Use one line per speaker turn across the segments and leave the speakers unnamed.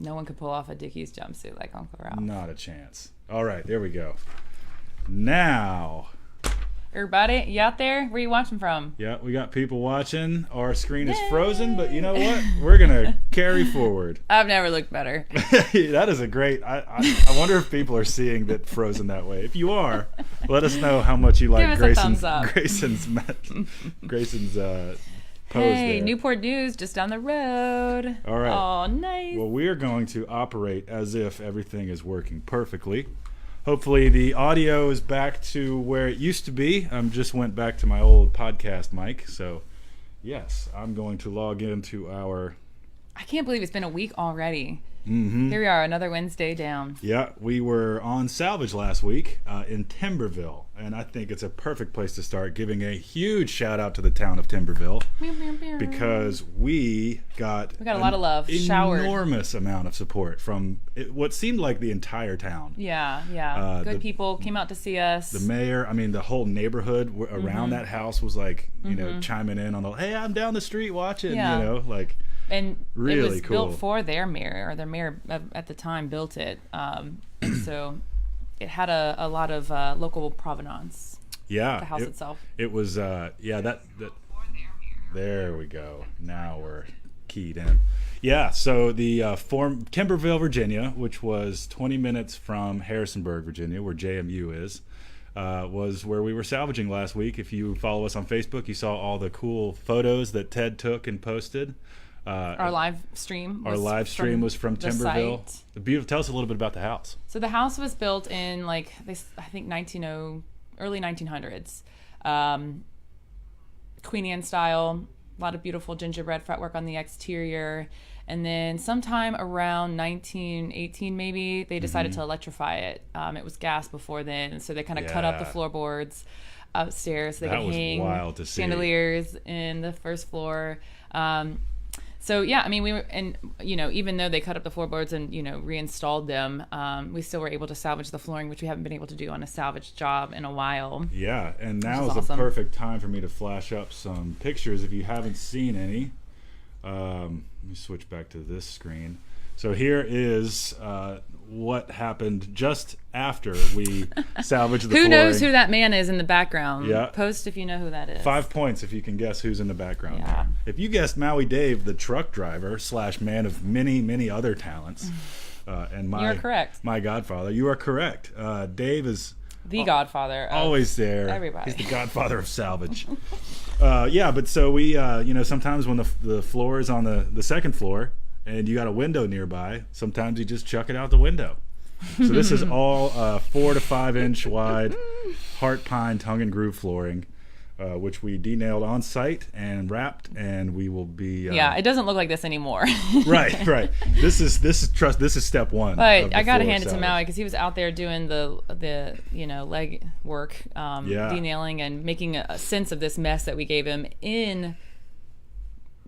No one could pull off a Dickies jumpsuit like Uncle Ralph.
Not a chance. All right, there we go. Now,
everybody, you out there? Where you watching from?
Yeah, we got people watching. Our screen is frozen, but you know what? We're gonna carry forward.
I've never looked better.
That is a great. I wonder if people are seeing that frozen that way. If you are, let us know how much you like Grayson's pose
hey,
there.
Newport News, just down the road.
All right.
Oh, nice.
Well, we are going to operate as if everything is working perfectly. Hopefully the audio is back to where it used to be. I just went back to my old podcast mic. So, yes, I'm going to log into our...
I can't believe it's been a week already.
Mm-hmm.
Here we are, another Wednesday down.
Yeah, we were on Salvage last week in Timberville, and I think it's a perfect place to start, giving a huge shout out to the town of Timberville because we got
a lot of love,
enormous amount of support from what seemed like the entire town.
Yeah. Good people came out to see us.
The mayor, I mean, the whole neighborhood around that house was like, you know, chiming in on the, hey, I'm down the street watching, you know, like.
And
really
it was
cool.
built for their mayor, or their mayor at the time built it. And so it had a lot of local provenance.
Yeah.
The house itself.
It was, that there we go. Now we're keyed in. Yeah, so the Timberville, Virginia, which was 20 minutes from Harrisonburg, Virginia, where JMU is, was where we were salvaging last week. If you follow us on Facebook, you saw all the cool photos that Ted took and posted.
Our live stream
was from Timberville. Tell us a little bit about the house.
So the house was built in I think early 1900s, Queen Anne style. A lot of beautiful gingerbread fretwork on the exterior, and then sometime around 1918 maybe they decided to electrify it. It was gas before then, so they kind of cut up the floorboards upstairs so they could hang chandeliers in the first floor. So yeah, I mean, we were, and you know, even though they cut up the floorboards and reinstalled them, we still were able to salvage the flooring, which we haven't been able to do on a salvage job in a while.
Yeah, and now is the perfect time for me to flash up some pictures if you haven't seen any. Let me switch back to this screen. So here is what happened just after we salvaged the flooring.
Who knows who that man is in the background?
Yeah.
Post if you know who that is.
5 points if you can guess who's in the background.
Yeah.
If you guessed Maui Dave, the truck driver / man of many, many other talents, and
you're correct.
My godfather, you are correct. Dave is
the godfather.
Always there.
Everybody.
He's the godfather of salvage. Yeah, but so we, sometimes when the floor is on the second floor, and you got a window nearby, sometimes you just chuck it out the window. So this is all 4 to 5 inch wide heart pine tongue and groove flooring, which we de-nailed on site and wrapped, and we will be.
Yeah, it doesn't look like this anymore.
Right. This is step one.
But I gotta hand it to Maui because he was out there doing the leg work, de-nailing and making a sense of this mess that we gave him in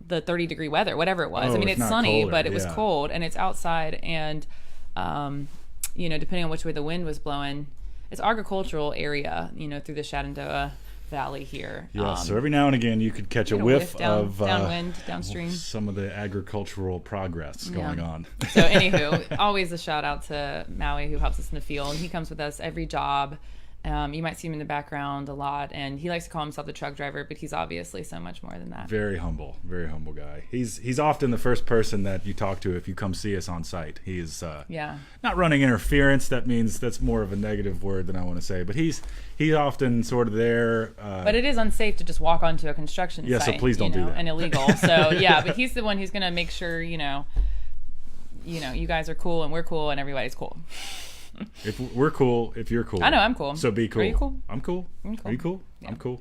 the 30-degree weather, whatever it was. I mean, it's sunny, colder, but it was cold, and it's outside, and depending on which way the wind was blowing, it's agricultural area, through the Shenandoah Valley here.
Yeah, so every now and again you could catch a whiff of
downwind, downstream,
some of the agricultural progress going on.
So anywho, always a shout out to Maui who helps us in the field. He comes with us every job. You might see him in the background a lot, and he likes to call himself the truck driver, but he's obviously so much more than that. Very humble
guy. He's often the first person that you talk to if you come see us on site. He's not running interference. That means that's more of a negative word than I want to say, but he's often sort of there.
But it is unsafe to just walk onto a construction site.
Yeah, so please don't do that.
And illegal. So yeah, but he's the one who's going to make sure you guys are cool and we're cool and everybody's cool.
If we're cool, if you're cool.
I know I'm cool.
So be cool.
Are you cool?
I'm cool.
I'm cool.
Are you cool?
Yeah.
I'm cool.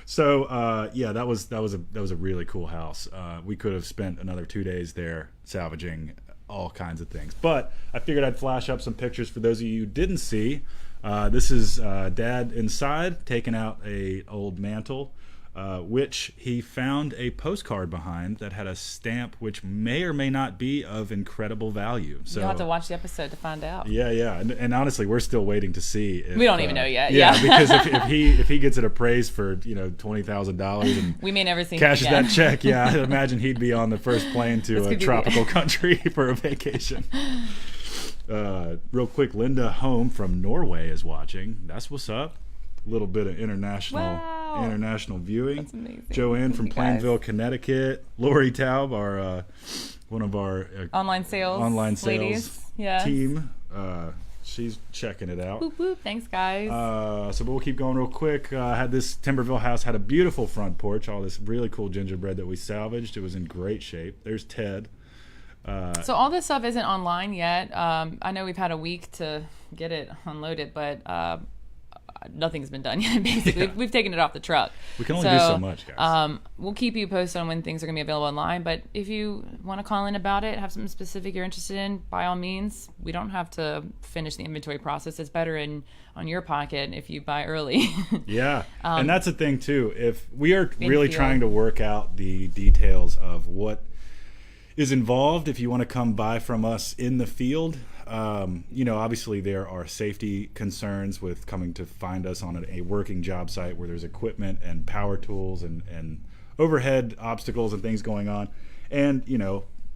So that was a really cool house. We could have spent another 2 days there salvaging all kinds of things. But I figured I'd flash up some pictures for those of you who didn't see. This is Dad inside taking out a old mantle. which he found a postcard behind that had a stamp which may or may not be of incredible value. So
you'll have to watch the episode to find out.
Yeah. And honestly, we're still waiting to see if,
we don't even know yet.
Yeah, because if he gets it appraised for $20,000 and
we may never see
cashes
him again.
that check, yeah, I imagine he'd be on the first plane to a tropical country for a vacation. Real quick, Linda Home from Norway is watching. That's what's up. A little bit of international viewing.
That's amazing.
Joanne from Plainville, Connecticut. Lori Taub, one of our
online sales ladies.
Team. She's checking it out.
Boop, boop. Thanks, guys.
But we'll keep going real quick. Had this Timberville house had a beautiful front porch. All this really cool gingerbread that we salvaged. It was in great shape. There's Ted.
So all this stuff isn't online yet. I know we've had a week to get it unloaded, but nothing's been done yet. Basically, we've taken it off the truck.
We can only do so much, guys.
We'll keep you posted on when things are going to be available online. But if you want to call in about it, have something specific you're interested in, by all means. We don't have to finish the inventory process. It's better on your pocket if you buy early.
Yeah, and that's the thing too. If we are really trying to work out the details of what is involved, if you want to come buy from us in the field. Obviously there are safety concerns with coming to find us on a working job site where there's equipment and power tools and overhead obstacles and things going on. And,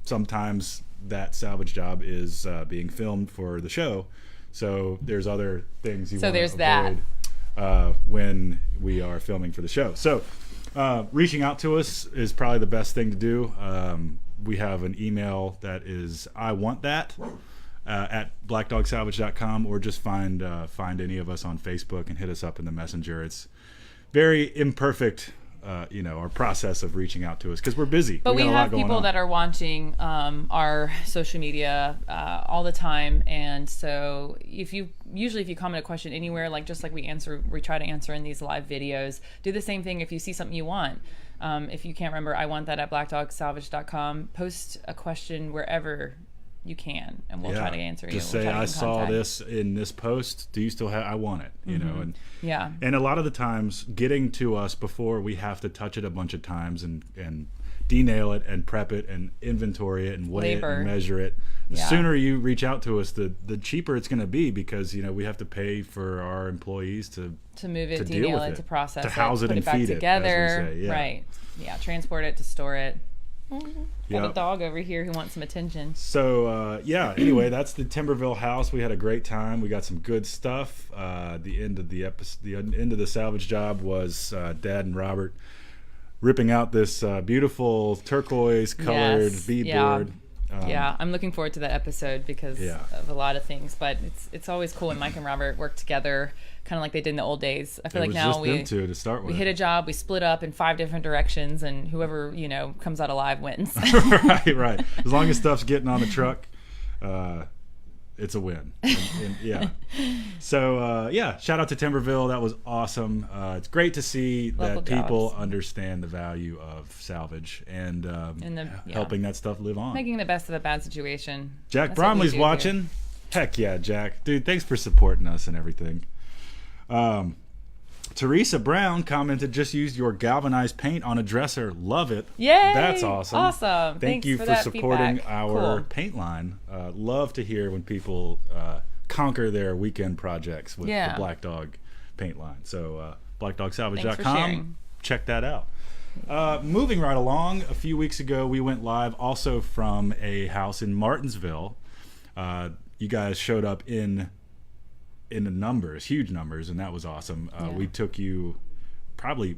sometimes that salvage job is being filmed for the show. So there's other things you want to avoid when we are filming for the show. So reaching out to us is probably the best thing to do. We have an email that is I want that. At blackdogsalvage.com, or just find any of us on Facebook and hit us up in the messenger. It's very imperfect, our process of reaching out to us because we're busy.
But we have people that are watching our social media all the time, and so if you comment a question anywhere, just like we try to answer in these live videos, do the same thing if you see something you want. If you can't remember, I want that at blackdogsalvage.com. Post a question wherever you can, and we'll try to answer you.
Just say, I saw this in this post. Do you still have? I want it. And and a lot of the times, getting to us before we have to touch it a bunch of times and denail it and prep it and inventory it and weigh it and measure it. The sooner you reach out to us, the cheaper it's going to be because we have to pay for our employees to move it, denail it, to process it, to house it, and feed it together. As we say.
Right? Yeah, transport it, to store it. Got a dog over here who wants some attention.
So anyway, that's the Timberville house. We had a great time. We got some good stuff. The end of the episode, the end of the salvage job was Dad and Robert ripping out this beautiful turquoise colored beadboard.
I'm looking forward to that episode because of a lot of things. But it's always cool when Mike and Robert work together, kind of like they did in the old days. I feel like now we hit a job, we split up in 5 different directions, and whoever comes out alive wins.
right. As long as stuff's getting on the truck, it's a win. So shout out to Timberville. That was awesome. It's great to see that people understand the value of salvage and helping that stuff live on.
Making the best of a bad situation.
Jack Bromley's watching. Here. Heck yeah, Jack. Dude, thanks for supporting us and everything. Teresa Brown commented, just used your galvanized paint on a dresser. Love it.
Yay!
That's awesome.
Awesome.
Thank you for supporting our paint line. Love to hear when people conquer their weekend projects with the Black Dog paint line. So blackdogsalvage.com. Check that out. Moving right along, a few weeks ago we went live also from a house in Martinsville. You guys showed up in the numbers, huge numbers, and that was awesome. We took you,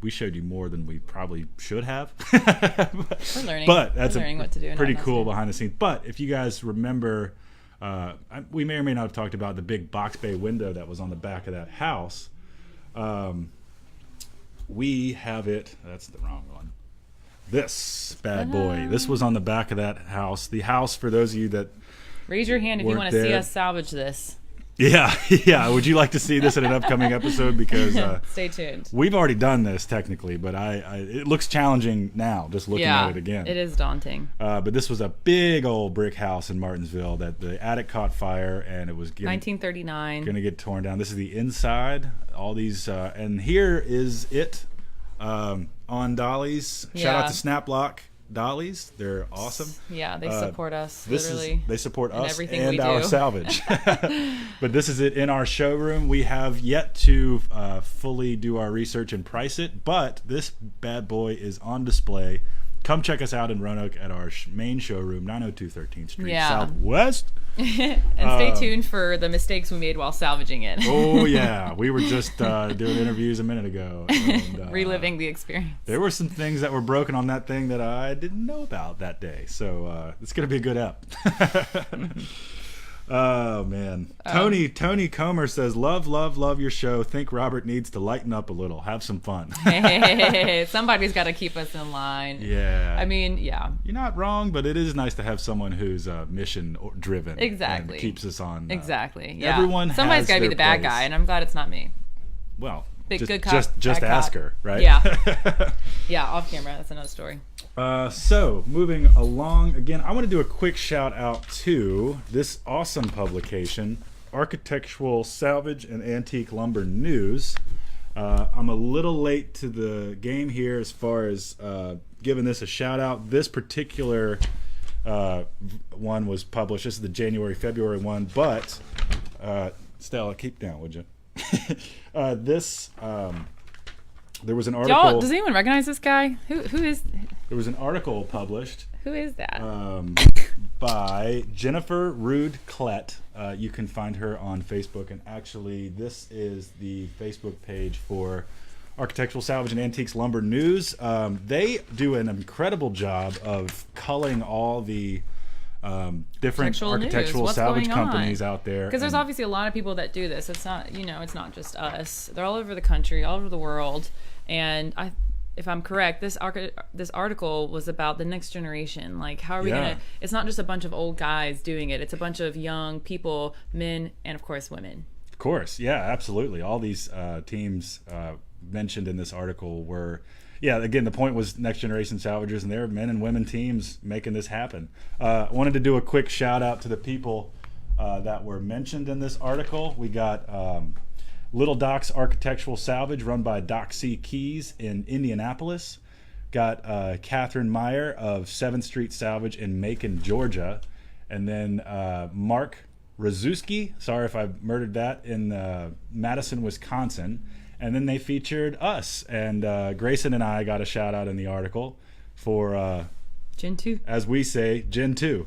we showed you more than we probably should have.
We're learning.
But that's
what to do
pretty cool behind the scenes. But if you guys remember, we may or may not have talked about the big box bay window that was on the back of that house. We have it. That's the wrong one. This bad boy. This was on the back of that house. The house, for those of you that
raise your hand if you want to see us salvage this.
Yeah. Would you like to see this in an upcoming episode? Because
stay tuned.
We've already done this technically, but it looks challenging now just looking at it again.
It is daunting.
But this was a big old brick house in Martinsville that the attic caught fire and it was
1939.
Going to get torn down. This is the inside. All these, and here is it on dollies. Shout out to Snaplock Dollies. They're awesome.
Yeah, they support us.
They support us
everything
and
we
our
do.
salvage. But this is it in our showroom. We have yet to fully do our research and price it, but this bad boy is on display. Come check us out in Roanoke at our main showroom, 902 13th Street Southwest.
And stay tuned for the mistakes we made while salvaging it.
Oh, yeah. We were just doing interviews a minute ago. And,
reliving the experience.
There were some things that were broken on that thing that I didn't know about that day. So it's going to be a good ep. Oh, man. Tony Comer says, love your show. Think Robert needs to lighten up a little. Have some fun.
Hey, somebody's got to keep us in line.
Yeah.
I mean, yeah.
You're not wrong, but it is nice to have someone who's mission driven.
Exactly.
And keeps us on.
Exactly. Yeah.
Somebody's
got to be the bad guy, and I'm glad it's not me.
Well,
good cop,
just
bad
ask
cop.
her, right?
Yeah. Yeah, off camera. That's another story.
So moving along, again, I want to do a quick shout out to this awesome publication, Architectural Salvage and Antique Lumber News. I'm a little late to the game here as far as giving this a shout out. This particular one was published. This is the February one, but Stella, keep down, would you? There was an article.
Does anyone recognize this guy? Who is?
There was an article published.
Who is that?
By Jennifer Rude Klett. You can find her on Facebook, and actually, this is the Facebook page for Architectural Salvage and Antiques Lumber News. They do an incredible job of culling all the different architectural salvage companies out there.
Because there's obviously a lot of people that do this. It's not, it's not just us. They're all over the country, all over the world. And if I'm correct, this article was about the next generation. Like, how are we gonna? It's not just a bunch of old guys doing it. It's a bunch of young people, men, and of course women.
Of course, yeah, absolutely. All these teams mentioned in this article were. Yeah, again, the point was next generation salvagers, and there are men and women teams making this happen. I wanted to do a quick shout out to the people that were mentioned in this article. We got Little Doc's Architectural Salvage, run by Doc C. Keys in Indianapolis. Got Catherine Meyer of 7th Street Salvage in Macon, Georgia. And then Mark Razuski, sorry if I murdered that, in Madison, Wisconsin. And then they featured us, and Grayson and I got a shout out in the article for
Gen 2,
as we say, Gen 2.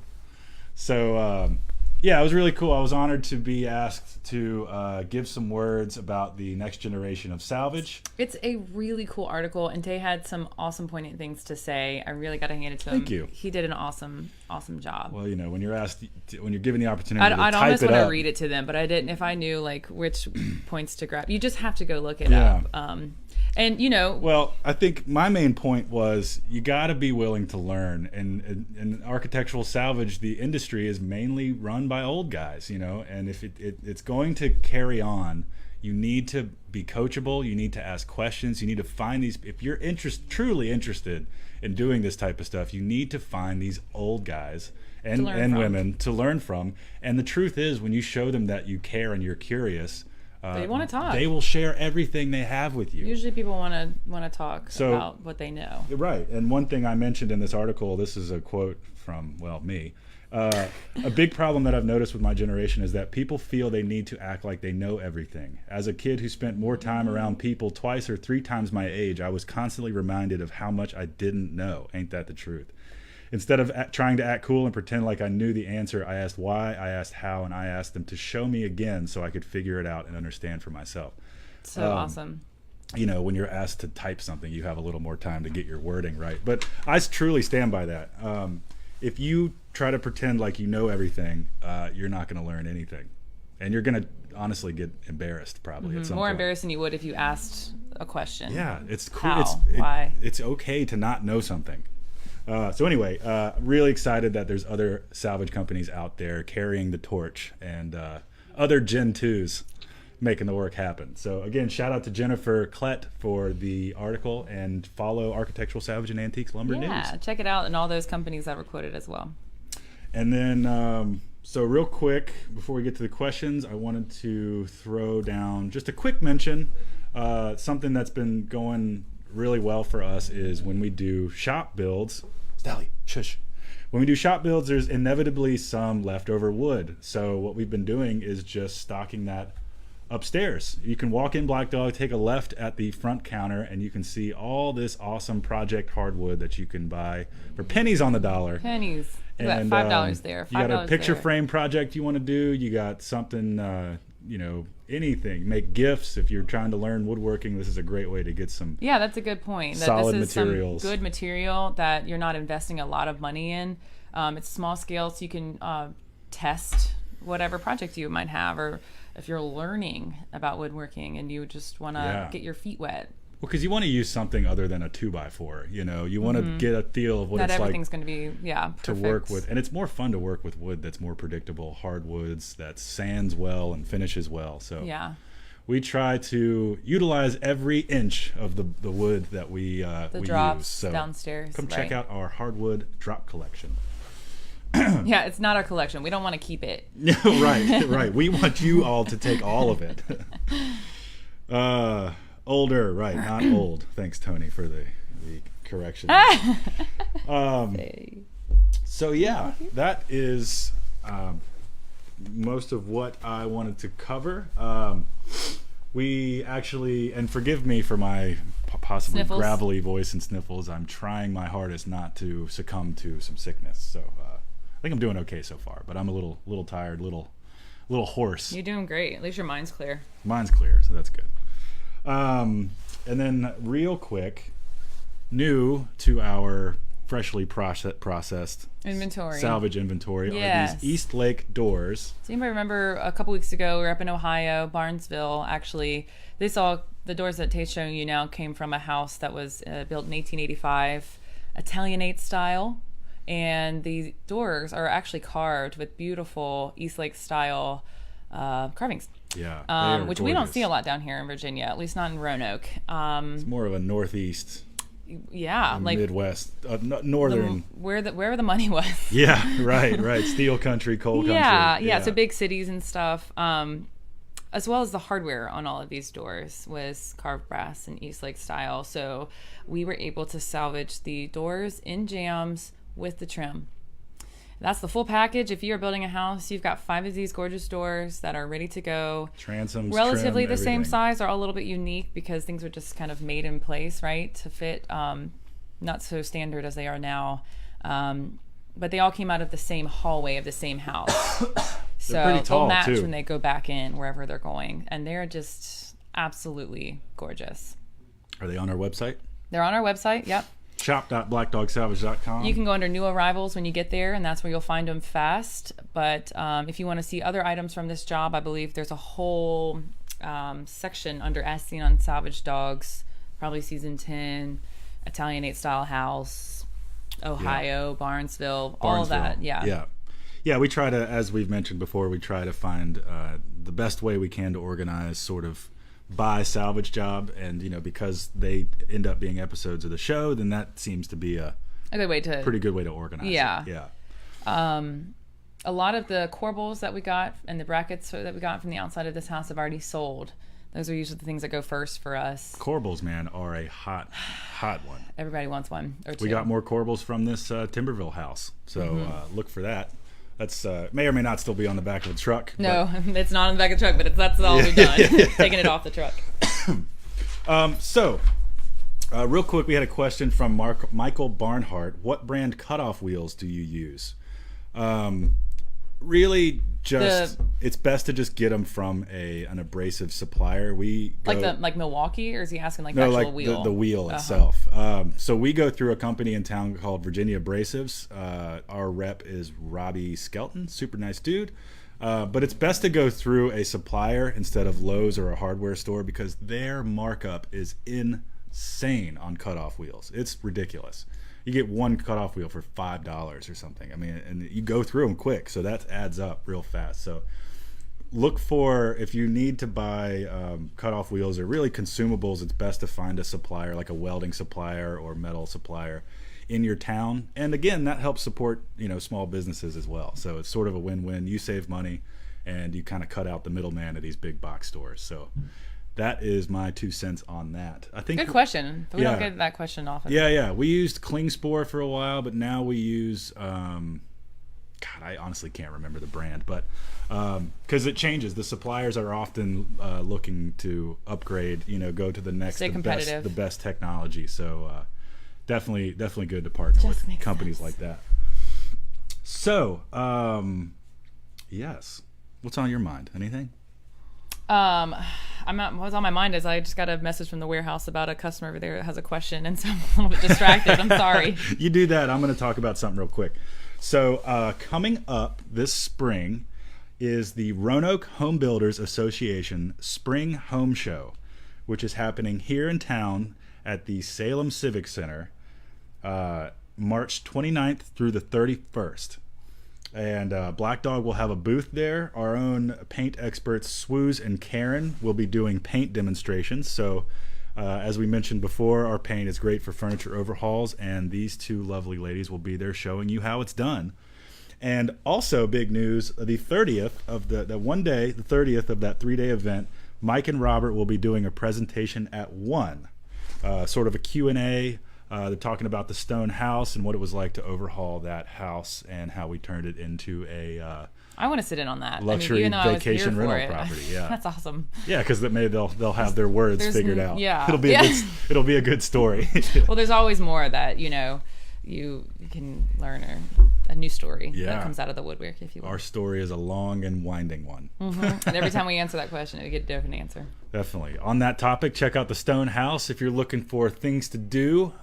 So yeah, it was really cool. I was honored to be asked to give some words about the next generation of salvage.
It's a really cool article, and Tay had some awesome poignant things to say. I really got to hand it to him.
Thank you.
He did an awesome job.
Well, when you're asked, when you're given the opportunity to
I'd
type
almost
it
want
up,
to read it to them, but I didn't. If I knew like which points to grab, you just have to go look it up. And
well, I think my main point was you got to be willing to learn. And in architectural salvage, the industry is mainly run by old guys, and if it's going to carry on, you need to be coachable. You need to ask questions. You need to find these. If you're truly interested in doing this type of stuff, you need to find these old guys and women to learn from. And the truth is, when you show them that you care and you're curious,
they want to talk.
They will share everything they have with you.
Usually people want to talk about what they know.
Right. And one thing I mentioned in this article, this is a quote from, me. A big problem that I've noticed with my generation is that people feel they need to act like they know everything. As a kid who spent more time around people twice or three times my age, I was constantly reminded of how much I didn't know. Ain't that the truth? Instead of trying to act cool and pretend like I knew the answer, I asked why, I asked how, and I asked them to show me again so I could figure it out and understand for myself.
So awesome.
When you're asked to type something, you have a little more time to get your wording right. But I truly stand by that. If you try to pretend like you know everything, you're not going to learn anything. And you're going to honestly get embarrassed probably at some
more
point.
embarrassed than you would if you asked a question.
Yeah, it's cool.
Why?
It's okay to not know something. So anyway, really excited that there's other salvage companies out there carrying the torch and other Gen 2s making the work happen. So again, shout out to Jennifer Klett for the article, and follow Architectural Salvage and Antiques Lumber News.
Yeah, check it out, and all those companies that were quoted as well.
And then, so real quick, before we get to the questions, I wanted to throw down just a quick mention, something that's been going really well for us is when we do shop builds. Stally, shush. When we do shop builds, there's inevitably some leftover wood. So what we've been doing is just stocking that upstairs. You can walk in Black Dog, take a left at the front counter, and you can see all this awesome project hardwood that you can buy for pennies on the dollar.
Pennies. You got
And
$5 there. $5
you got a picture
there.
frame project you want to do. You got something, anything. Make gifts. If you're trying to learn woodworking, this is a great way to get some.
Yeah, that's a good point. That
Solid
this is
materials.
Some good material that you're not investing a lot of money in. It's small scale, so you can test whatever project you might have, or if you're learning about woodworking and you just want to get your feet wet.
Well, because you want to use something other than a 2x4. You want to get a feel of what
Not
it's like
everything's going to be perfect.
to work with, and it's more fun to work with wood that's more predictable, hardwoods that sands well and finishes well. So
Yeah.
we try to utilize every inch of the wood that we
drops
use. So
downstairs.
come check out our hardwood drop collection.
Yeah, it's not our collection. We don't want to keep it.
right. We want you all to take all of it. Older, right? Not old. Thanks, Tony, for the correction. So yeah, that is most of what I wanted to cover. We actually, and forgive me for my possibly
Sniffles.
gravelly voice and sniffles. I'm trying my hardest not to succumb to some sickness. So I think I'm doing okay so far, but I'm a little tired, little hoarse.
You're doing great. At least your mind's clear.
Mine's clear, so that's good. And then real quick, new to our freshly processed
Inventory.
salvage inventory
Yes.
are these Eastlake Doors.
So you might remember a couple weeks ago, we were up in Ohio, Barnesville, actually. The doors that Tate's showing you now came from a house that was built in 1885, Italianate style. And the doors are actually carved with beautiful Eastlake style carvings.
Yeah,
Which we don't see a lot down here in Virginia, at least not in Roanoke.
It's more of a northeast,
Like
Midwest, northern.
wherever the money was.
Yeah, right. Steel country, coal country.
Yeah. So big cities and stuff. As well as the hardware on all of these doors was carved brass and Eastlake style. So we were able to salvage the doors in jams with the trim. That's the full package. If you're building a house, you've got 5 of these gorgeous doors that are ready to go.
Transoms,
Relatively
trim,
the same
everything.
size, are all a little bit unique because things were just kind of made in place, right, to fit. Not so standard as they are now. But they all came out of the same hallway of the same house. So
pretty tall,
they'll match
too.
when they go back in wherever they're going. And they're just absolutely gorgeous.
Are they on our website?
They're on our website, yep.
shop.blackdogsalvage.com.
You can go under new arrivals when you get there, and that's where you'll find them fast. But if you want to see other items from this job, I believe there's a whole section under As Seen on Salvage Dogs, probably season 10, Italianate style house, Ohio, Barnesville, all of that.
Yeah, we try to, as we've mentioned before, we try to find the best way we can to organize sort of by salvage job, and because they end up being episodes of the show, then that seems to be a
good way to
pretty good way to organize it.
A lot of the corbels that we got and the brackets that we got from the outside of this house have already sold. Those are usually the things that go first for us.
Corbels, man, are a hot one.
Everybody wants one or two.
We got more corbels from this Timberville house, so look for that. That's may or may not still be on the back of the truck.
No, it's not on the back of the truck, but that's all we've done. Taking it off the truck.
So, real quick, we had a question from Michael Barnhart. What brand cutoff wheels do you use? Really, it's best to just get them from an abrasive supplier. We go,
like Milwaukee, or is he asking the actual wheel?
The wheel itself. So we go through a company in town called Virginia Abrasives. Our rep is Robbie Skelton, super nice dude. But it's best to go through a supplier instead of Lowe's or a hardware store because their markup is insane on cutoff wheels. It's ridiculous. You get one cutoff wheel for $5 or something. I mean, and you go through them quick, so that adds up real fast. So look for, if you need to buy cutoff wheels or really consumables, it's best to find a supplier like a welding supplier or metal supplier in your town. And again, that helps support small businesses as well. So it's sort of a win-win. You save money, and you kind of cut out the middleman of these big box stores. So that is my 2 cents on that. I think
Good question. We don't get that question often.
Yeah. We used Klingspor for a while, but now we use I honestly can't remember the brand, but because it changes. The suppliers are often looking to upgrade, go to the next, the best technology. So definitely good to partner with companies like that. So, yes. What's on your mind? Anything?
What's on my mind is I just got a message from the warehouse about a customer over there that has a question, and so I'm a little bit distracted. I'm sorry.
You do that. I'm going to talk about something real quick. So coming up this spring is the Roanoke Home Builders Association Spring Home Show, which is happening here in town at the Salem Civic Center, March 29th through the 31st. And Black Dog will have a booth there. Our own paint experts, Swooze and Karen, will be doing paint demonstrations. So as we mentioned before, our paint is great for furniture overhauls, and these 2 lovely ladies will be there showing you how it's done. And also big news, the 30th of the 30th of that 3-day event, Mike and Robert will be doing a presentation at 1, sort of a Q&A. They're talking about the stone house and what it was like to overhaul that house and how we turned it into a
I want to sit in on that.
Luxury vacation rental property. Yeah,
that's awesome.
Yeah, because maybe they'll have their words figured out.
Yeah,
it'll be a good story.
Well, there's always more that you can learn a new story that comes out of the woodwork, if you will.
Our story is a long and winding one.
Mm-hmm. And every time we answer that question, we get a different answer.
Definitely. On that topic, check out the Stone House if you're looking for things to do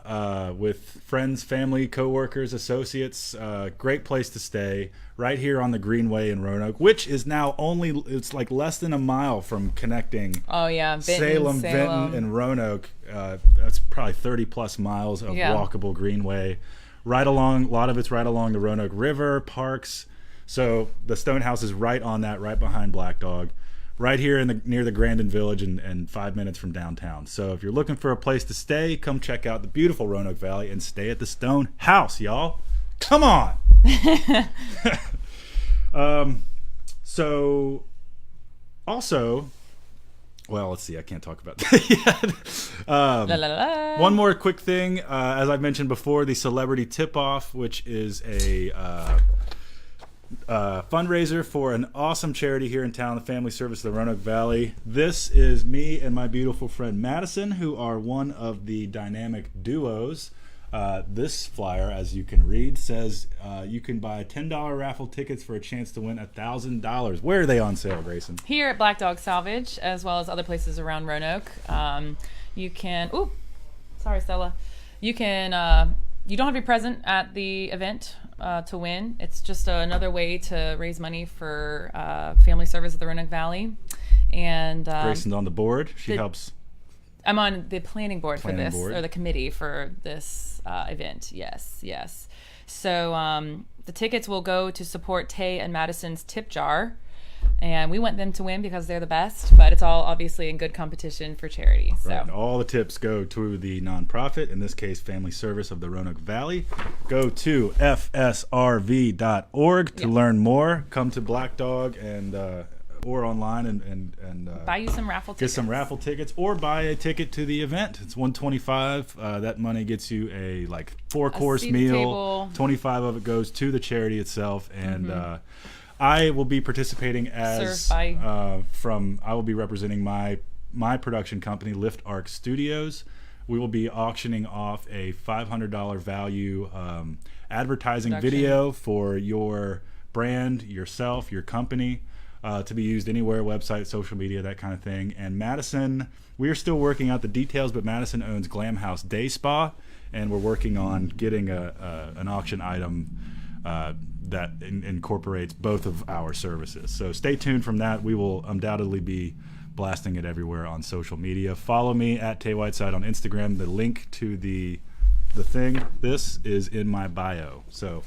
with friends, family, coworkers, associates. Great place to stay right here on the Greenway in Roanoke, which is now it's like less than a mile from connecting Salem, Benton, and Roanoke. That's probably 30 plus miles of walkable Greenway. A lot of it's right along the Roanoke River, parks. So the Stone House is right on that, right behind Black Dog. Right here near the Grandin Village and 5 minutes from downtown. So if you're looking for a place to stay, come check out the beautiful Roanoke Valley and stay at the Stone House, y'all. Come on. So also, well, let's see. I can't talk about that yet. One more quick thing. As I mentioned before, the Celebrity Tip-Off, which is a fundraiser for an awesome charity here in town, the Family Service of the Roanoke Valley. This is me and my beautiful friend Madison, who are one of the dynamic duos. This flyer, as you can read, says you can buy $10 raffle tickets for a chance to win $1,000. Where are they on sale, Grayson?
Here at Black Dog Salvage, as well as other places around Roanoke. You can... Ooh, sorry, Stella. You can... you don't have to be present at the event to win. It's just another way to raise money for Family Service of the Roanoke Valley. And
Grayson's on the board. She helps.
I'm on the planning board for this, or the committee for this event. Yes. So the tickets will go to support Tay and Madison's Tip Jar. And we want them to win because they're the best, but it's all obviously in good competition for charity. So.
Right. All the tips go to the nonprofit, in this case, Family Service of the Roanoke Valley. Go to fsrv.org to learn more. Come to Black Dog and or online and
buy you some raffle tickets.
Get some raffle tickets or buy a ticket to the event. It's $125. That money gets you a 4-course meal. Table. 25 of it goes to the charity itself, and I will be participating as I will be representing my production company, Lift Arc Studios. We will be auctioning off a $500 value advertising video for your brand, yourself, your company, to be used anywhere, website, social media, that kind of thing. And Madison, we are still working out the details, but Madison owns Glam House Day Spa, and we're working on getting an auction item that incorporates both of our services. So stay tuned from that. We will undoubtedly be blasting it everywhere on social media. Follow me at Tay Whiteside on Instagram. The link to the thing, this is in my bio. So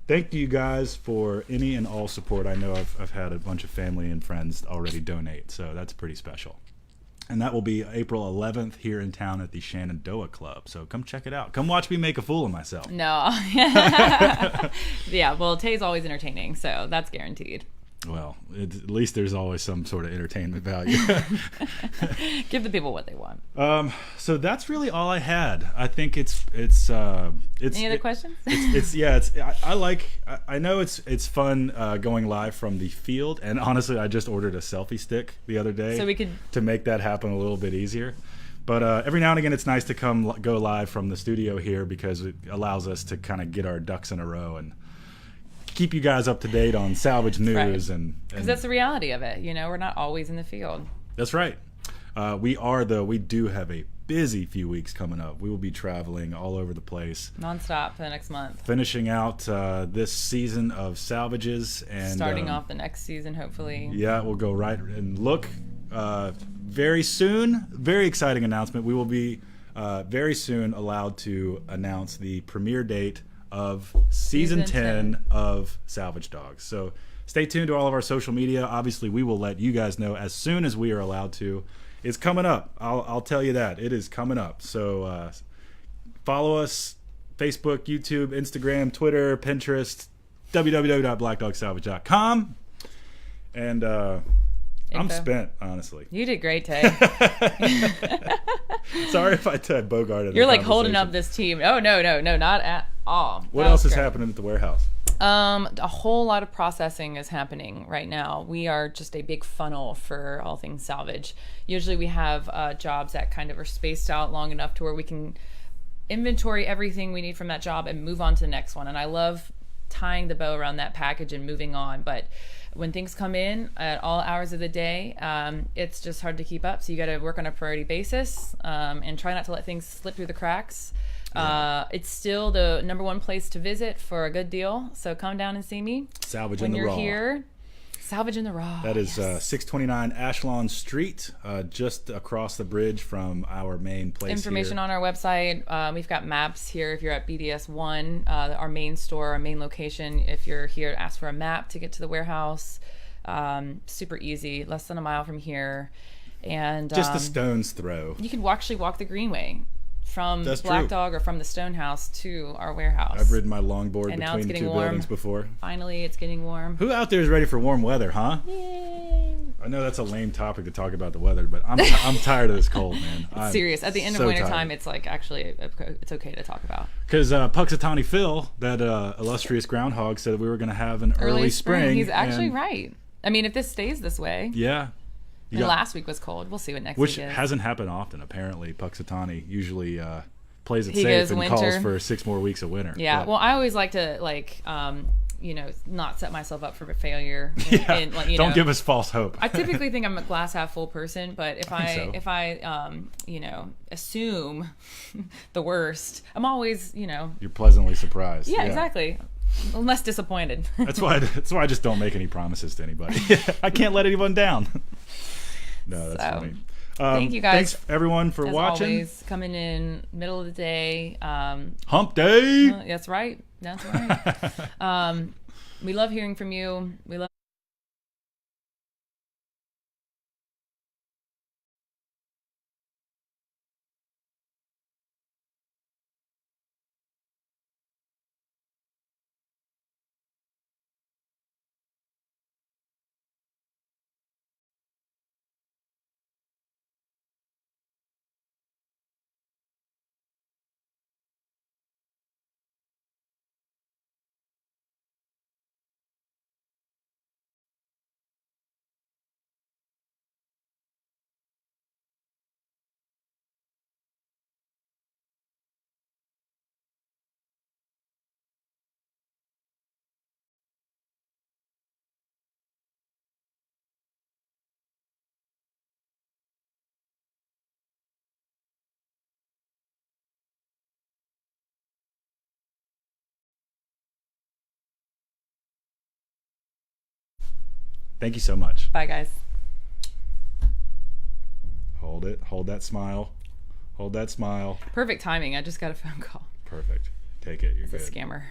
thank you guys for any and all support. I know I've had a bunch of family and friends already donate, so that's pretty special. And that will be April 11th here in town at the Shenandoah Club. So come check it out. Come watch me make a fool of myself.
No. Yeah, well, Tay's always entertaining, so that's guaranteed.
Well, at least there's always some sort of entertainment value.
Give the people what they want.
So that's really all I had. I think it's
Any other questions?
I know it's fun going live from the field, and honestly, I just ordered a selfie stick the other day,
so we could
to make that happen a little bit easier. But every now and again, it's nice to go live from the studio here because it allows us to kind of get our ducks in a row and keep you guys up to date on salvage news.
Right.
And
because that's the reality of it. We're not always in the field.
That's right. We do have a busy few weeks coming up. We will be traveling all over the place.
Nonstop for the next month.
Finishing out this season of salvages. And
starting off the next season, hopefully.
Yeah, we'll go right and look very soon. Very exciting announcement. We will be very soon allowed to announce the premiere date of season 10 of Salvage Dogs. So stay tuned to all of our social media. Obviously, we will let you guys know as soon as we are allowed to. It's coming up. I'll tell you that. It is coming up. So follow us, Facebook, YouTube, Instagram, Twitter, Pinterest, www.blackdogsalvage.com. And I'm spent, honestly.
You did great, Tay.
Sorry if I bogarted.
You're like holding up this team. Oh, no, not at all.
What else is happening at the warehouse?
A whole lot of processing is happening right now. We are just a big funnel for all things salvage. Usually we have jobs that kind of are spaced out long enough to where we can inventory everything we need from that job and move on to the next one. And I love tying the bow around that package and moving on. But when things come in at all hours of the day, it's just hard to keep up. So you got to work on a priority basis and try not to let things slip through the cracks. It's still the number one place to visit for a good deal. So come down and see me.
Salvage
when
in the
you're
Raw.
Here. Salvage in the Raw.
That is 629 Ashlon Street, just across the bridge from our main place.
Information
here
on our website. We've got maps here. If you're at BDS 1, our main store, our main location. If you're here, ask for a map to get to the warehouse. Super easy, less than a mile from here, and
just a stone's throw.
You can actually walk the Greenway from Black Dog or from the Stonehouse to our warehouse.
I've ridden my longboard
and
between the two buildings before.
Finally, it's getting warm.
Who out there is ready for warm weather, huh?
Yay.
I know that's a lame topic to talk about the weather, but I'm tired of this cold, man.
It's serious. At the end of wintertime, it's like actually it's okay to talk about.
Because Puxatawny Phil, that illustrious groundhog, said we were going to have an early spring.
He's actually right. I mean, if this stays this way.
Yeah.
And last week was cold. We'll see what next week is.
Which hasn't happened often, apparently. Puxatawny usually plays it safe and calls for 6 more weeks of winter.
Yeah. Well, I always like to not set myself up for failure.
Don't give us false hope.
I typically think I'm a glass half full person, but if I assume the worst, I'm always,
You're pleasantly surprised.
Yeah, exactly. I'm less disappointed.
That's why I just don't make any promises to anybody. I can't let anyone down. No, that's funny.
Thank you guys.
Thanks everyone for watching.
Always, coming in middle of the day.
Hump day.
That's right. That's right. We love hearing from you. We love.
Thank you so much.
Bye, guys.
Hold it. Hold that smile. Hold that smile.
Perfect timing. I just got a phone call.
Perfect. Take it. You're good.
It's a scammer.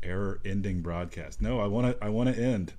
Error ending broadcast. No, I want to end.